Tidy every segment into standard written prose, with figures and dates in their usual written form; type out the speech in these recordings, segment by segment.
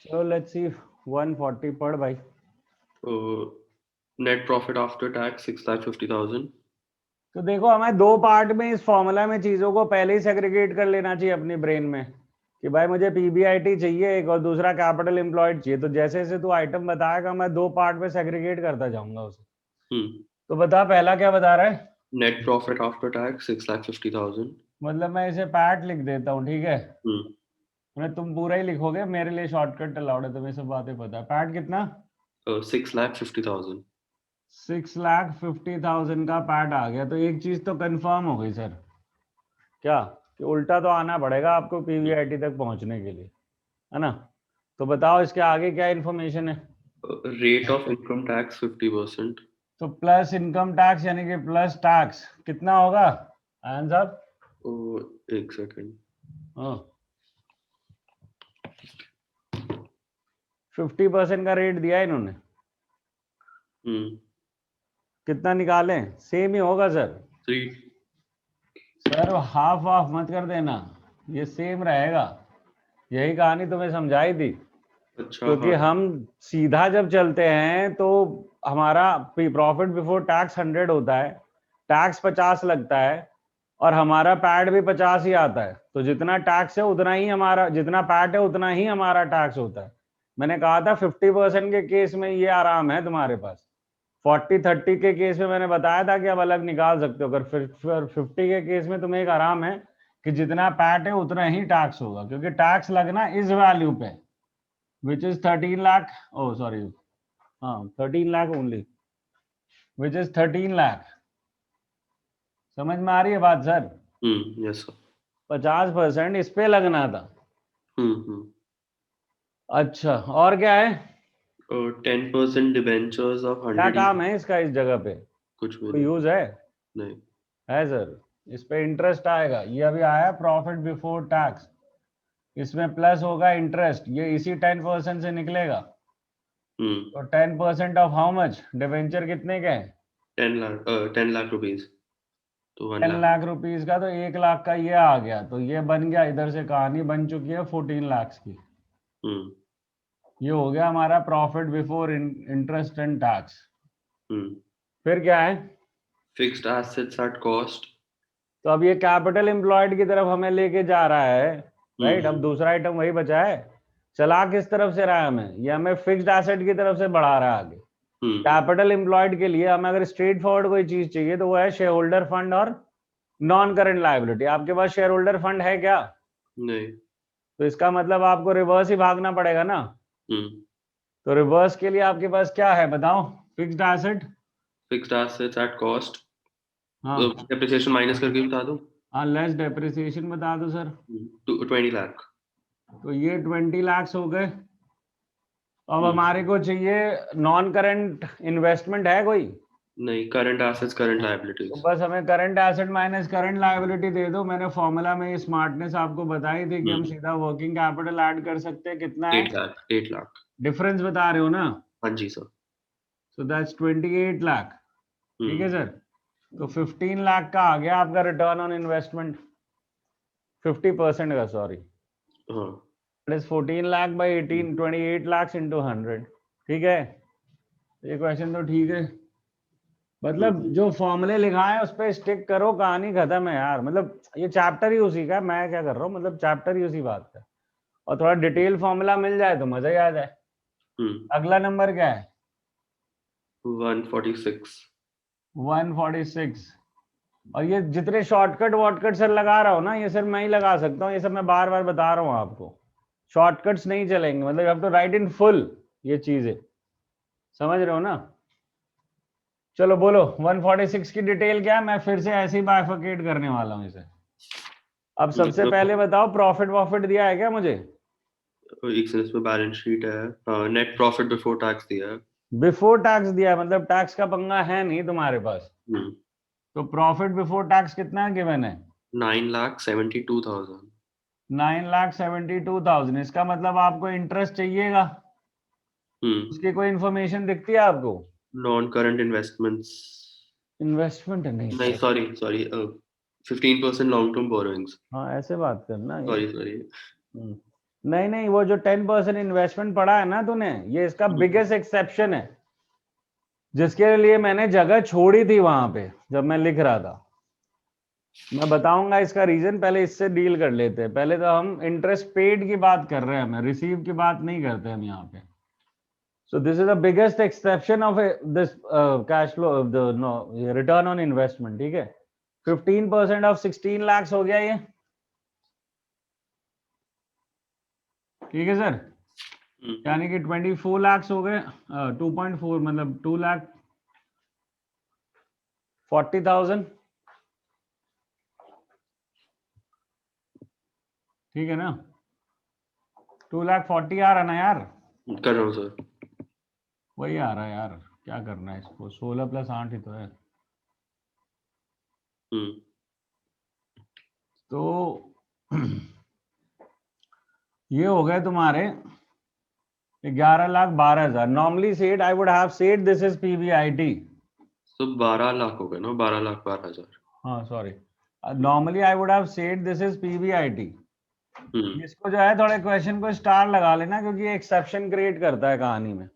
So let's see 140 पढ़ भाई. Net profit after tax 6,50,000. तो देखो हमें दो पार्ट में इस फॉर्मूला में चीजों को पहले ही सेग्रीगेट कर लेना चाहिए अपनी ब्रेन में कि भाई मुझे पीबीआईटी चाहिए एक और दूसरा कैपिटल एम्प्लॉयड चाहिए. तो जैसे जैसे तू आइटम बताएगा मैं दो पार्ट में सेग्रीगेट करता जाऊंगा उसे. तो बता पहला क्या बता रहा है. Net profit after tax 6,50,000. मतलब मैं इसे पैट लिख देता हूँ. ठीक है. मैं तुम पूरा ही लिखोगे मेरे लिए शॉर्टकट अलाउड है. तुम्हें सब बातें पता है. पैट कितना 6,50,000. 6,50,000 का पैट आ गया. तो एक चीज तो कंफर्म हो गई सर. क्या कि उल्टा तो आना पड़ेगा आपको पीवीआईटी तक पहुंचने के लिए, है ना. तो बताओ इसके आगे क्या इन्फॉर्मेशन है. Rate of income tax 50%. तो प्लस इनकम टैक्स यानी कि प्लस टैक्स कितना होगा आंसर. एक सेकंड. 50% का रेट दिया इन्होंने. कितना निकालें. सेम ही होगा सर. 3. सर हाफ ऑफ मत कर देना. ये सेम रहेगा. यही कहानी तुम्हें समझाई थी. अच्छा. क्योंकि हम सीधा जब चलते हैं तो हमारा प्रॉफिट बिफोर टैक्स 100 होता है, टैक्स 50 लगता है और हमारा पैट भी 50 ही आता है. तो जितना टैक्स है उतना ही हमारा, जितना पैट है उतना ही हमारा टैक्स होता है. मैंने कहा था 50% के केस में ये आराम है तुम्हारे पास. 40-30 के केस में मैंने बताया था कि अब अलग निकाल सकते हो. अगर 50 के केस में तुम्हें एक आराम है कि जितना पैट है उतना ही टैक्स होगा, क्योंकि टैक्स लगना इस वैल्यू पे which is 13 lakh. Oh, sorry. 13 lakh only. Which is 13 lakh. समझ में आ रही है बात सर. Yes sir. 50% इस पे लगना था. अच्छा और क्या है. 10% डिबेंचर्स ऑफ 100. क्या काम है इसका इस जगह पे. कुछ भी कोई यूज है. नहीं है सर. इस पे इंटरेस्ट आएगा. ये अभी आया प्रॉफिट बिफोर टैक्स. इसमें प्लस होगा इंटरेस्ट. ये इसी 10% से निकलेगा. तो 10% ऑफ हाउ मच. डिवेंचर कितने के हैं. 10 लाख रुपीज. तो 10 लाख रुपीज का. तो 1 लाख का ये आ गया. तो ये बन गया. इधर से कहानी बन चुकी है 14 लाख की. ये हो गया हमारा profit before interest and tax. फिर क्या है. Fixed assets at cost. तो अब ये कैपिटल एम्प्लॉयड की तरफ हमें लेके जा रहा है. राइट. अब दूसरा आइटम वही बचा है. चला किस तरफ से रहा है हमें. ये हमें फिक्स्ड एसेट की तरफ से बढ़ा रहा है आगे. कैपिटल एम्प्लॉयड के लिए हमें अगर स्ट्रेट फॉरवर्ड कोई चीज चाहिए तो वो है शेयर होल्डर फंड और नॉन करंट लायबिलिटी. आपके पास शेयर होल्डर फंड है क्या. नहीं. तो इसका मतलब आपको रिवर्स ही भागना पड़ेगा ना. तो रिवर्स के लिए आपके पास क्या है बताओ. Fixed asset. Fixed assets at cost. हाँ डेप्रिसिएशन माइनस करके बता दो. हाँ लेस डेप्रिसिएशन बता दो सर. 20 लाख. तो ये 20 लाख हो गए. अब हमारे को चाहिए नॉन करंट इन्वेस्टमेंट है कोई. नहीं. Current assets current liabilities. तो बस हमें current asset minus current liability दे दो. मैंने फॉर्मूला में ये स्मार्टनेस आपको बताई थी कि हम सीधा वर्किंग कैपिटल ऐड कर सकते हैं. कितना है. 8 लाख. डिफरेंस बता रहे हो ना. हाँ जी सर. So that's 28 lakh. ठीक है सर. तो 15 लाख का आ गया आपका रिटर्न ऑन इन्वेस्टमेंट. 50% का sorry. It is 14 lakh by 18. 28 lakh into 100. ठीक है. ये क्वेश्चन तो ठीक है. मतलब जो फॉर्मूले लिखा है उस पर स्टिक करो. कहानी खत्म है यार. मतलब ये चैप्टर ही उसी का. मैं क्या कर रहा हूँ मतलब चैप्टर ही उसी बात का. और थोड़ा डिटेल फॉर्मूला मिल जाए तो मजा ही आ जाए. अगला नंबर क्या है. 146. 146. और ये जितने शॉर्टकट वॉटकट सर लगा रहा हो ना, ये सर मैं ही लगा सकता हूँ. ये सब मैं बार बार बता रहा हूँ आपको. शॉर्टकट्स नहीं चलेंगे. मतलब you have to write in full ये चीजें. समझ रहे हो ना. चलो बोलो 146 की डिटेल क्या है. मैं फिर से ऐसे ही बाइफरकेट करने वाला हूँ इसे. अब सबसे पहले बताओ प्रॉफिट वॉफिट दिया है क्या मुझे. एक सेंस में बैलेंस शीट है. नेट प्रॉफिट बिफोर टैक्स दिया है. बिफोर टैक्स दिया है मतलब टैक्स का पंगा है नहीं तुम्हारे पास. तो प्रॉफिट बिफोर टैक्स कितना है गिवन है. 9,72,000. 9,72,000. इसका मतलब आपको इंटरेस्ट चाहिएगा. उसकी कोई इंफॉर्मेशन दिखती है आपको. Non current investments. इन्वेस्टमेंट नहीं सॉरी 15% लॉन्ग टर्म बोरोइंग्स. हाँ ऐसे बात करना. सॉरी. नहीं नहीं, वो जो 10% इन्वेस्टमेंट पड़ा है ना तूने, ये इसका बिगेस्ट एक्सेप्शन है, जिसके लिए मैंने जगह छोड़ी थी वहां पे जब मैं लिख रहा था। मैं बताऊंगा इसका रीजन, पहले इससे डील कर लेते हैं। पहले तो हम इंटरेस्ट पेड की बात कर रहे हैं, हम रिसीव की बात नहीं करते हम यहाँ पे। So this is the biggest exception of this cash flow of the return on investment, ठीक है। 15% of 16 lakhs हो गया ये, ठीक है सर। यानी कि 24 lakhs हो गए, 2.4 मतलब 2,40,000, ठीक है ना। 2,40,000 आ रहा ना यार, कर रहा हूँ सर। वही आ रहा है यार, क्या करना है इसको, 16 + 8 ही तो है। तो ये हो गए तुम्हारे 11,12,000। Normally said I would have said this is PBIT. तो 12 लाख हो गए ना, 12,12,000। हाँ sorry, normally I would have said this is PBIT. इसको जो है थोड़े क्वेश्चन को स्टार लगा लेना, क्योंकि ये एक्सेप्शन क्रिएट करता है कहानी में।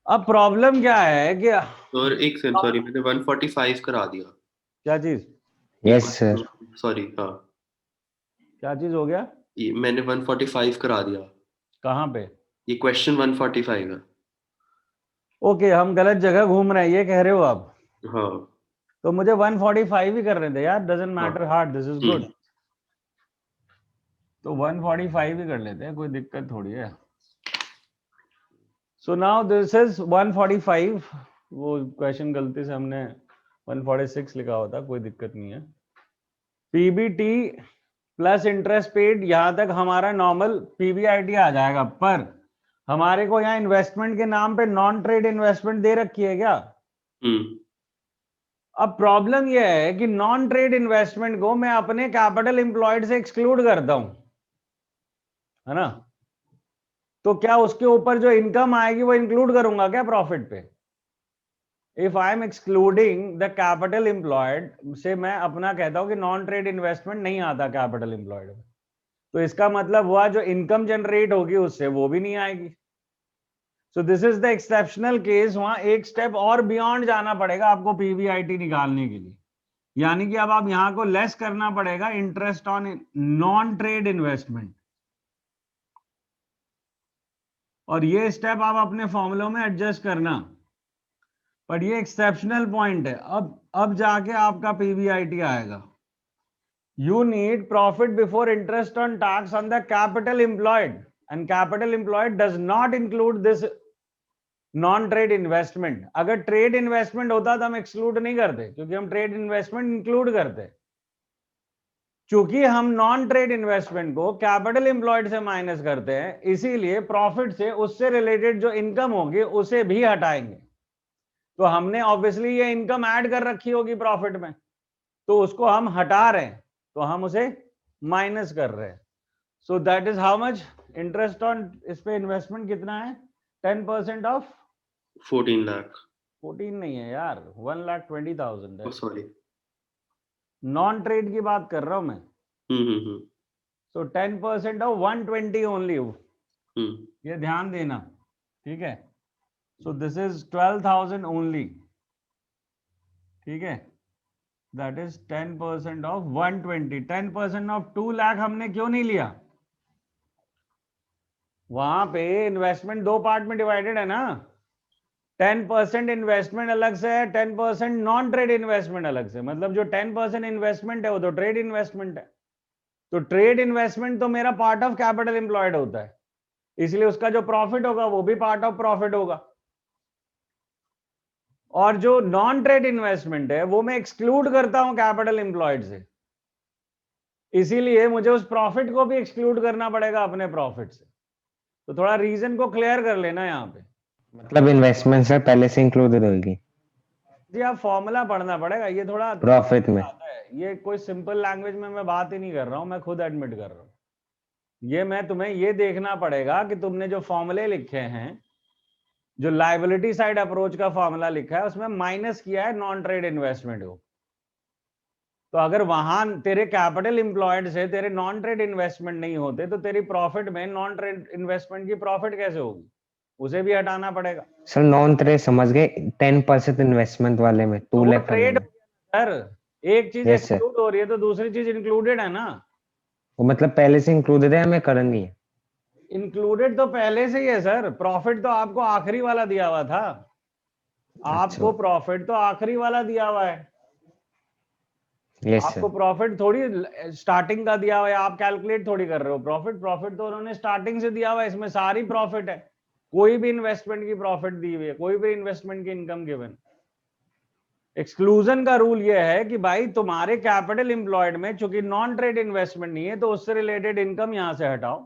अब प्रॉब्लम क्या है कि और एक सेकंड, सॉरी मैंने 145 करा दिया। क्या चीज? Yes sir. सॉरी, हाँ क्या चीज हो गया? ये मैंने 145 करा दिया। कहाँ पे? ये क्वेश्चन 145 है। ओके, हम गलत जगह घूम रहे हैं, ये कह रहे हो आप? हाँ तो मुझे 145 ही कर रहे थे यार, doesn't matter hard, this is good. तो 145 ही कर लेते हैं, कोई दिक्कत थोड़ी है। So now this is 145। वो क्वेश्चन गलती से हमने 146 लिखा हुआ था, कोई दिक्कत नहीं है। पीबीटी प्लस इंटरेस्ट पेड, यहां तक हमारा नॉर्मल पीबीआईटी आ जाएगा। पर हमारे को यहाँ इन्वेस्टमेंट के नाम पे नॉन ट्रेड इन्वेस्टमेंट दे रखी है क्या? अब प्रॉब्लम यह है कि नॉन ट्रेड इन्वेस्टमेंट को मैं अपने कैपिटल एम्प्लॉयड से एक्सक्लूड करता हूं, है ना। तो क्या उसके ऊपर जो इनकम आएगी वो इंक्लूड करूंगा क्या प्रॉफिट पे? If I am excluding the capital employed से, मैं अपना कहता हूं कि नॉन ट्रेड इन्वेस्टमेंट नहीं आता कैपिटल एम्प्लॉयड में, तो इसका मतलब हुआ जो इनकम जनरेट होगी उससे वो भी नहीं आएगी। So this is the exceptional case. वहां एक स्टेप और बियॉन्ड जाना पड़ेगा आपको पीवीआईटी निकालने के लिए, यानी कि अब आप यहां को लेस करना पड़ेगा interest on non trade investment, और ये स्टेप आप अपने फॉर्मूलों में एडजस्ट करना। पर ये एक्सेप्शनल पॉइंट है। अब जाके आपका पीवीआईटी आएगा। You need profit before interest on tax on the capital employed, and capital employed does not include this non-trade investment. अगर trade investment होता तो हम exclude नहीं करते, क्योंकि हम trade investment include करते। चूंकि हम नॉन ट्रेड इन्वेस्टमेंट को कैपिटल एम्प्लॉयड से माइनस करते हैं, इसीलिए प्रॉफिट से उससे रिलेटेड जो इनकम होगी उसे भी हटाएंगे। तो हमने ऑब्वियसली ये इनकम ऐड कर रखी होगी प्रॉफिट में, तो उसको हम हटा रहे हैं, तो हम उसे माइनस कर रहे हैं। So that is how much interest on, इस पे इन्वेस्टमेंट कितना है? 10% ऑफ 14 लाख। 14 नहीं है यार, 1,20,000 है। सॉरी, नॉन ट्रेड की बात कर रहा हूं मैं। सो 10% ऑफ 120 ओनली, ये ध्यान देना, ठीक है। सो दिस इज 12,000 ओनली, ठीक है। That is 10% of 120। 10% of 2 lakh हमने क्यों नहीं लिया? वहां पे इन्वेस्टमेंट दो पार्ट में डिवाइडेड है ना। 10% इन्वेस्टमेंट अलग से है, 10% नॉन ट्रेड इन्वेस्टमेंट अलग से। मतलब जो 10% इन्वेस्टमेंट है वो तो ट्रेड इन्वेस्टमेंट है। तो ट्रेड इन्वेस्टमेंट तो मेरा पार्ट ऑफ कैपिटल एम्प्लॉयड होता है, इसलिए उसका जो प्रॉफिट होगा वो भी पार्ट ऑफ प्रॉफिट होगा। और जो नॉन ट्रेड इन्वेस्टमेंट है वो मैं एक्सक्लूड करता हूं कैपिटल एम्प्लॉयड से, इसीलिए मुझे उस प्रॉफिट को भी एक्सक्लूड करना पड़ेगा अपने प्रॉफिट से। तो थोड़ा रीजन को क्लियर कर लेना यहाँ पे। मतलब इन्वेस्टमेंट सर पहले से इंक्लूडेड होगी जी, आप फॉर्मूला पढ़ना पड़ेगा, ये थोड़ा प्रॉफिट में। आता है। ये कोई सिंपल लैंग्वेज में मैं बात ही नहीं कर रहा हूं, मैं खुद एडमिट कर रहा हूं। ये मैं तुम्हें ये देखना पड़ेगा कि तुमने जो फॉर्मूले लिखे हैं, जो लायबिलिटी साइड अप्रोच का फॉर्मूला लिखा है, उसमें माइनस किया है नॉन ट्रेड इन्वेस्टमेंट को। तो अगर वहां तेरे कैपिटल एम्प्लॉयड से तेरे नॉन ट्रेड इन्वेस्टमेंट नहीं होते तो तेरी प्रॉफिट में नॉन ट्रेड इन्वेस्टमेंट की प्रॉफिट कैसे होगी? उसे भी हटाना पड़ेगा। सर नॉन ट्रेड समझ गए, 10% इन्वेस्टमेंट वाले में तो 2 वो लाख करने ट्रेड में। सर, एक चीज यस सर, एक्सक्लूड हो रही है तो दूसरी चीज इंक्लूडेड है ना। वो मतलब पहले से इंक्लूडेड है, हमें करनी है। इंक्लूडेड तो पहले से ही है सर, प्रॉफिट तो आपको आखिरी वाला दिया हुआ था। अच्छा, आपको प्रॉफिट तो आखिरी वाला दिया हुआ है। यस आपको सर। प्रॉफिट थोड़ी स्टार्टिंग का दिया हुआ है, आप कैलकुलेट थोड़ी कर रहे हो। प्रॉफिट प्रॉफिट तो उन्होंने स्टार्टिंग से दिया हुआ है, इसमें सारी प्रॉफिट है। कोई भी इन्वेस्टमेंट की प्रॉफिट दी हुई है, कोई भी इन्वेस्टमेंट की इनकम गिवन। एक्सक्लूजन का रूल ये है कि भाई तुम्हारे कैपिटल एम्प्लॉयड में चूंकि नॉन ट्रेड इन्वेस्टमेंट नहीं है तो उससे रिलेटेड इनकम यहां से हटाओ।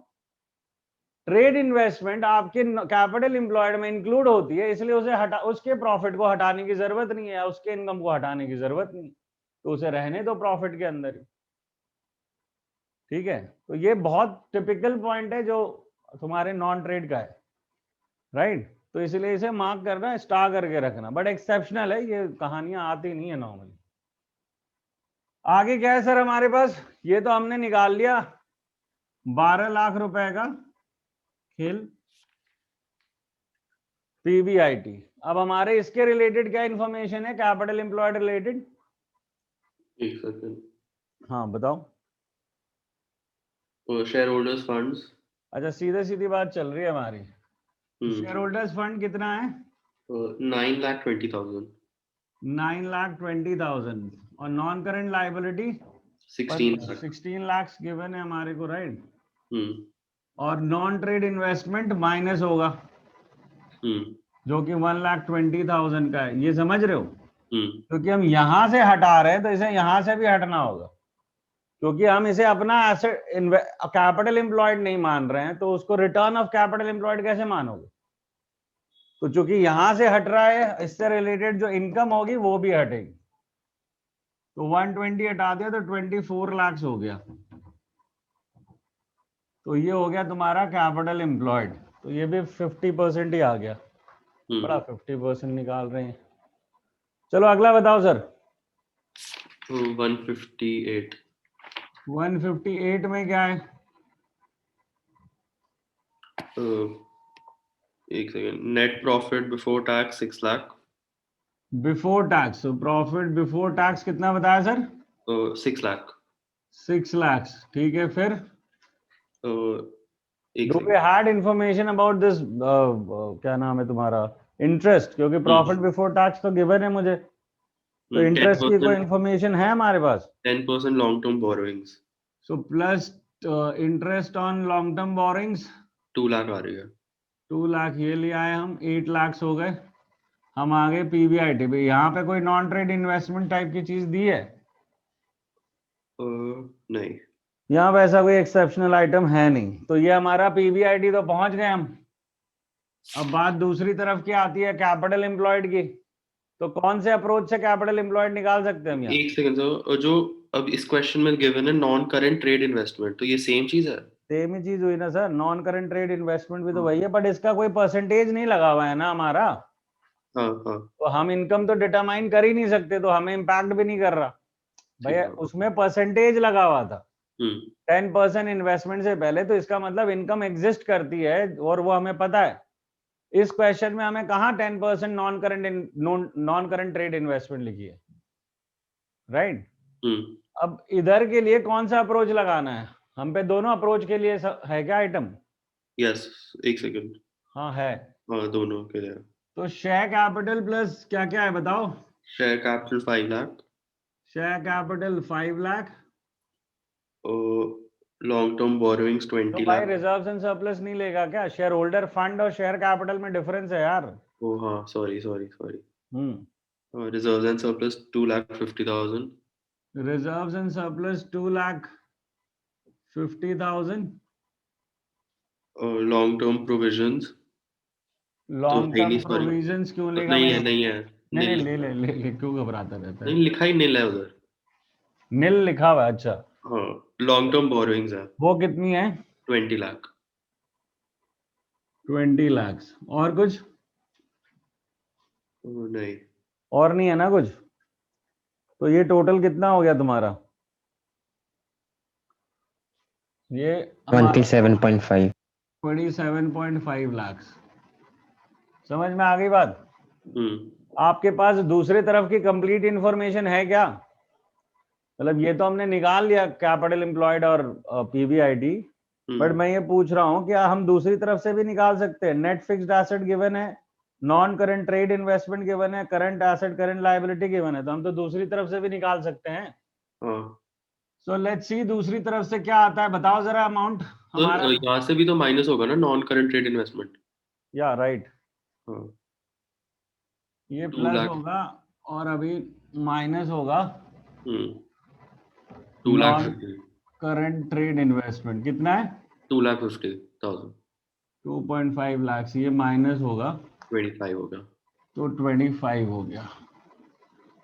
ट्रेड इन्वेस्टमेंट आपके कैपिटल एम्प्लॉयड में इंक्लूड होती है, इसलिए उसे हटा, उसके प्रॉफिट को हटाने की जरूरत नहीं है, उसके इनकम को हटाने की जरूरत नहीं, तो उसे रहने दो प्रॉफिट के अंदर ही। ठीक है, तो ये बहुत टिपिकल पॉइंट है जो तुम्हारे नॉन ट्रेड का है, राइट। तो इसलिए इसे मार्क करना, स्टार करके रखना, बट एक्सेप्शनल है, ये कहानियां आती नहीं है नॉर्मली। आगे क्या है सर हमारे पास? ये तो हमने निकाल लिया 12 लाख रुपए का खेल पीबीआईटी। अब हमारे इसके रिलेटेड क्या इंफॉर्मेशन है, कैपिटल एम्प्लॉयड रिलेटेड? एक सेकंड। हाँ बताओ। Share holders funds. अच्छा, सीधे सीधी बात चल रही है हमारी। शेयर होल्डर्स फंड कितना है? 9,20,000। 9,20,000। और non current liability 16 lakh। 16 lakh given है हमारे को, राइट। हम्म और नॉन ट्रेड इन्वेस्टमेंट माइनस होगा हम्म जो कि 1,20,000 का है, ये समझ रहे हो? हम्म क्योंकि हम यहां से हटा रहे हैं तो इसे यहां से भी हटना होगा, क्योंकि हम इसे अपना एसेट कैपिटल एम्प्लॉयड नहीं मान रहे हैं, तो उसको रिटर्न ऑफ कैपिटल एम्प्लॉयड कैसे मानोगे? तो चूंकि यहां से हट रहा है, इससे रिलेटेड जो इनकम होगी वो भी हटेगी। तो 120 हटा दिया तो 24 लाख हो गया। तो ये हो गया तुम्हारा कैपिटल एम्प्लॉयड, तो ये भी 50% ही आ गया। बड़ा 50% निकाल रहे हैं। चलो अगला बताओ सर। 158। 158 में क्या है? एक second. Net profit before tax 6 lakh. Before tax, profit before tax कितना बताया सर? 6 लाख। 6 लाख, ठीक है। फिर एक do we second. Had information about this, क्या नाम है तुम्हारा, इंटरेस्ट? क्योंकि प्रॉफिट बिफोर टैक्स तो गिवन है मुझे, तो इंटरेस्ट की कोई 10%। इंफॉर्मेशन है हमारे पास? 10% long term borrowings. So plus interest on long term borrowings 2 lakh आ रही है। 2 लाख, ये ले आए हम, 8 लाख हो गए। हम आगे पीबीआईटी पे, यहाँ पे कोई नॉन ट्रेड इन्वेस्टमेंट टाइप की चीज दी है? नहीं। यहाँ पे ऐसा कोई एक्सेप्शनल आइटम है नहीं, तो ये हमारा पीबीआईटी तो पहुंच गए हम। अब बात दूसरी तरफ की आती है, कैपिटल एम्प्लॉयड की। तो कौन से अप्रोच से कैपिटल एम्प्लॉयड निकाल सकते हैं हम यहाँ? एक सेकंड सर, जो अब इस क्वेश्चन में गिवन है नॉन करेंट ट्रेड इन्वेस्टमेंट, तो ये सेम चीज है। सेम ही चीज हुई ना sir, non current trade investment भी तो वही है, बट इसका कोई परसेंटेज नहीं लगा हुआ है ना हमारा। हाँ हाँ। तो हम इनकम तो डिटरमाइन कर ही नहीं सकते, तो हमें इम्पैक्ट भी नहीं कर रहा ठीक भैया। है। उसमें परसेंटेज लगा हुआ था हम्म 10% इन्वेस्टमेंट से पहले, तो इसका मतलब इनकम एग्जिस्ट करती है और वो हमें पता है। इस क्वेश्चन में हमें कहा 10% नॉन करंट ट्रेड इन्वेस्टमेंट लिखी है, राइट। हम्म अब इधर के लिए कौन सा अप्रोच लगाना है हम पे? दोनों अप्रोच के लिए है क्या आइटम? यस। एक सेकंड। हाँ है। हाँ, दोनों के लिए। तो शेयर कैपिटल प्लस क्या क्या है बताओ? Share capital 5 lakh. Share capital 5 lakh. Long term borrowings तो 20 भाई लाख। रिजर्व्स एंड सरप्लस नहीं लेगा क्या? शेयर होल्डर फंड और शेयर कैपिटल में डिफरेंस है यार। ओ हाँ, sorry sorry sorry. Hmm reserves and surplus 2,50,000। Reserves and surplus 2,50,000। Long term provisions तो लॉन्ग है ही टर्म नहीं, सॉरी। प्रोविजंस क्यों लेगा नहीं भाई? है, नहीं है। नहीं नहीं, नील। ले क्यों घबराता रहता है? नहीं, लिखा ही नील है उधर। नील लिखा हुआ है, अच्छा। हाँ, लॉन्ग टर्म बोरोइंग्स है वो कितनी है? 20 लाख। 20 लाख। और कुछ? नहीं। और नहीं है ना कुछ? तो ये टोटल कितना हो गया तुम्हारा? ये 27.5. 27.5 लाख। समझ में आ गई बात? हम्म आपके पास दूसरे तरफ की कंप्लीट इंफॉर्मेशन है क्या? मतलब ये तो हमने निकाल लिया कैपिटल एम्प्लॉयड और पीबीआईटी, बट मैं ये पूछ रहा हूँ क्या हम दूसरी तरफ से भी निकाल सकते हैं? नेट फिक्स्ड एसेट गिवन है, non current trade investment given है, current asset current liability given है, तो हम तो दूसरी तरफ से भी निकाल सकते हैं। हाँ सो लेट्स सी दूसरी तरफ से क्या आता है, बताओ जरा अमाउंट हमारा। यहाँ से भी तो माइनस होगा ना, नॉन करंट ट्रेड इन्वेस्टमेंट। या राइट, हाँ ये 2 प्लस लाख। होगा और अभी माइनस होगा 2 lakh non current trade investment. कितना है? 2,50,000 2.5 लाख, ये माइनस होगा 25 होगा। तो 25 हो गया।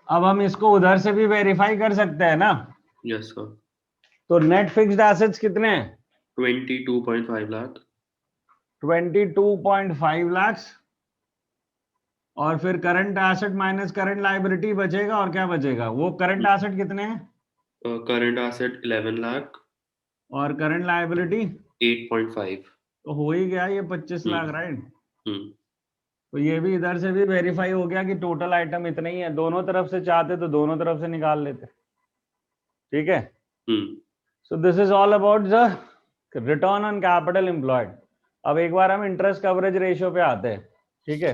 अब हम इसको उधर से भी वेरीफाई कर सकते हैं ना? Yes sir. तो नेट फिक्स्ड एसेट्स कितने हैं? 22.5 लाख 22.5 लाख, और फिर current asset minus current liability बचेगा, और क्या बचेगा? वो करंट एसेट कितने हैं करंट एसेट 11 लाख और करंट लायबिलिटी 8.5। तो हो ही गया ये 25 लाख, राइट? हम्म तो ये भी इधर से भी वेरीफाई हो गया कि टोटल आइटम इतना ही है। दोनों तरफ से चाहते तो दोनों तरफ से निकाल लेते। ठीक है, so this is all about the return on capital employed. अब एक बार हम इंटरेस्ट कवरेज रेशियो पे आते हैं। ठीक है,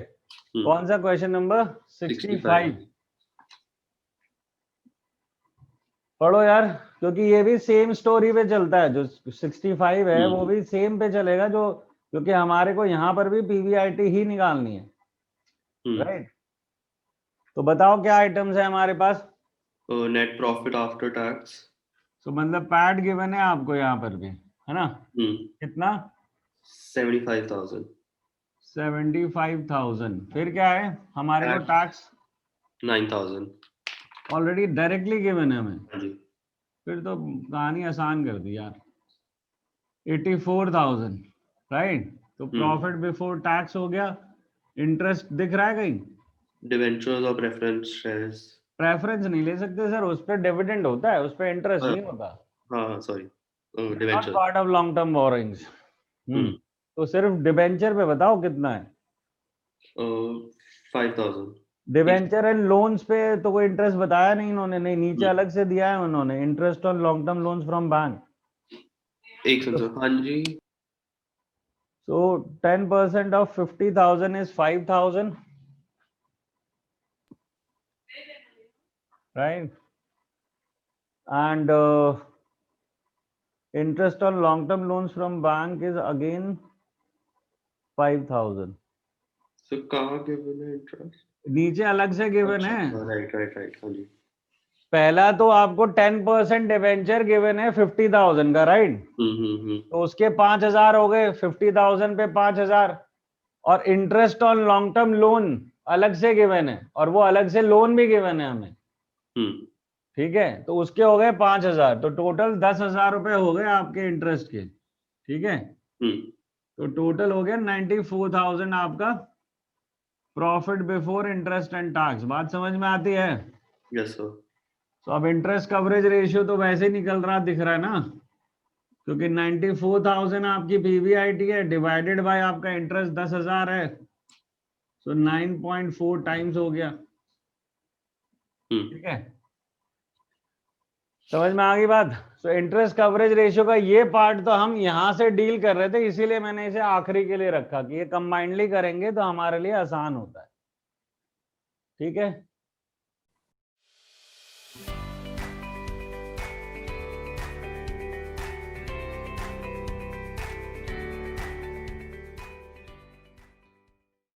कौन सा क्वेश्चन नंबर 65? पढ़ो यार, क्योंकि ये भी सेम स्टोरी पे चलता है। जो 65 है वो भी सेम पे चलेगा, जो क्योंकि हमारे को यहाँ पर भी पीवीआईटी ही निकालनी है, राइट? तो बताओ क्या आइटम्स है हमारे पास? Net profit after tax. तो मतलब पैड गिवन है आपको यहाँ पर भी, है ना? कितना? 75,000। 75,000। फिर क्या है हमारे को? टैक्स 9,000 ऑलरेडी डायरेक्टली गिवन है हमें। जी। फिर तो कहानी आसान कर दी यार। 84,000, राइट? तो प्रॉफिट बिफोर टैक्स हो गया। इंटरेस्ट दिख रहा है कहीं? डिवेंचर्स और प्रेफरेंस शेयर्स। प्रेफरेंस नहीं ले सकते सर, उस पर डिविडेंड होता है, उस पर इंटरेस्ट नहीं होता। हाँ sorry, not debenture. Part of long term borrowings. तो सिर्फ डिबेंचर पे बताओ कितना है? 5,000। डिबेंचर एंड लोन्स पे तो कोई इंटरेस्ट बताया नहीं इन्होंने। नहीं, नीचे अलग से दिया है उन्होंने, interest on long term loans from bank. एक सेकंड। हाँ जी। So 10% of 50,000 is 5,000, right? And interest on long-term loans from bank is again 5,000. So कहाँ given है इंटरेस्ट? नीचे अलग से गिवन है। राइट राइट राइट, हाँ जी। पहला तो आपको 10% डिवेंचर गिवन है 50,000 का, राइट? तो उसके 5,000 हो गए, 50,000 पे 5,000, और interest on long term loan अलग से गिवन है, और वो अलग से लोन भी गिवन है हमें। ठीक है, तो उसके हो गए 5,000, तो टोटल 10,000 रुपए हो गए आपके इंटरेस्ट के। ठीक है, तो टोटल हो गया 94,000 आपका profit before interest and tax. बात समझ में आती है? Yes sir. तो अब इंटरेस्ट कवरेज रेशियो तो वैसे ही निकल रहा दिख रहा है ना, क्योंकि 94,000 आपकी पीवीआईटी है, डिवाइडेड बाय आपका इंटरेस्ट 10,000 है, तो 9.4 टाइम्स हो गया। ठीक है, समझ में आ गई बात? सो इंटरेस्ट कवरेज रेशियो का ये पार्ट तो हम यहां से डील कर रहे थे, इसीलिए मैंने इसे आखिरी के लिए रखा कि ये कंबाइंडली करेंगे तो हमारे लिए आसान होता है। ठीक है,